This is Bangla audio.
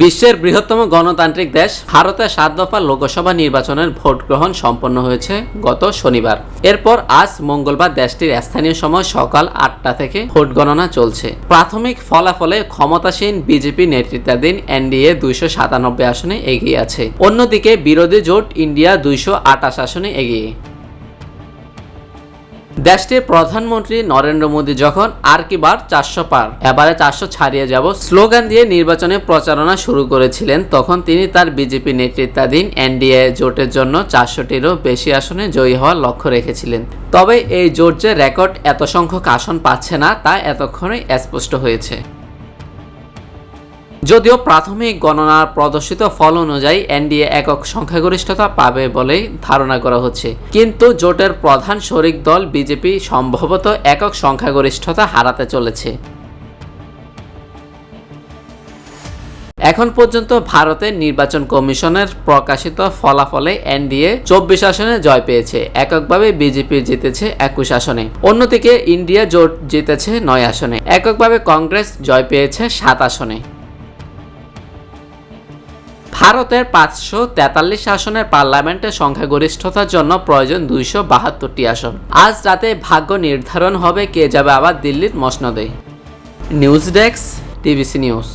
বিশ্বের বৃহত্তম গণতান্ত্রিক দেশ ভারতে ৭ দফা লোকসভা নির্বাচনের ভোট গ্রহণ সম্পন্ন হয়েছে গত শনিবার। এরপর আজ মঙ্গলবার দেশটির স্থানীয় সময় সকাল ৮টা থেকে ভোট গণনা চলছে। প্রাথমিক ফলাফলে ক্ষমতাসীন বিজেপি নেতৃত্বাধীন এনডিএ ২৯৭ আসনে এগিয়ে আছে। অন্যদিকে বিরোধী জোট ইন্ডিয়া ২২৮ আসনে এগিয়ে। দেশটির প্রধানমন্ত্রী নরেন্দ্র মোদী যখন আর কি বার ৪০০ পার, এবারে ৪০০ ছাড়িয়ে যাব স্লোগান দিয়ে নির্বাচনে প্রচারণা শুরু করেছিলেন, তখন তিনি তার বিজেপি নেতৃত্বাধীন এনডিএ জোটের জন্য ৪০০টিরও বেশি আসনে জয়ী হওয়ার লক্ষ্য রেখেছিলেন। তবে এই জোট যে রেকর্ড এত সংখ্যক আসন পাচ্ছে না তা এতক্ষণে স্পষ্ট হয়েছে। যদিও প্রাথমিক গণনার প্রদর্শিত ফল অনুযায়ী এনডিএ একক সংখ্যাগরিষ্ঠতা পাবে বলেই ধারণা করা হচ্ছে, কিন্তু জোটের প্রধান শরিক দল বিজেপি সম্ভবত একক সংখ্যাগরিষ্ঠতা হারাতে চলেছে। এখন পর্যন্ত ভারতের নির্বাচন কমিশনের প্রকাশিত ফলাফলে এনডিএ ২৪ আসনে জয় পেয়েছে, এককভাবে বিজেপি জিতেছে ২১ আসনে। অন্যদিকে ইন্ডিয়া জোট জিতেছে ৯ আসনে, এককভাবে কংগ্রেস জয় পেয়েছে ৭ আসনে। ভারতের ৫৪৩ আসনের পার্লামেন্টের সংখ্যাগরিষ্ঠতার জন্য প্রয়োজন ২৭২টি আসন। আজ রাতে ভাগ্য নির্ধারণ হবে কে যাবে আবার দিল্লির মসনদে। News desk, TVC news.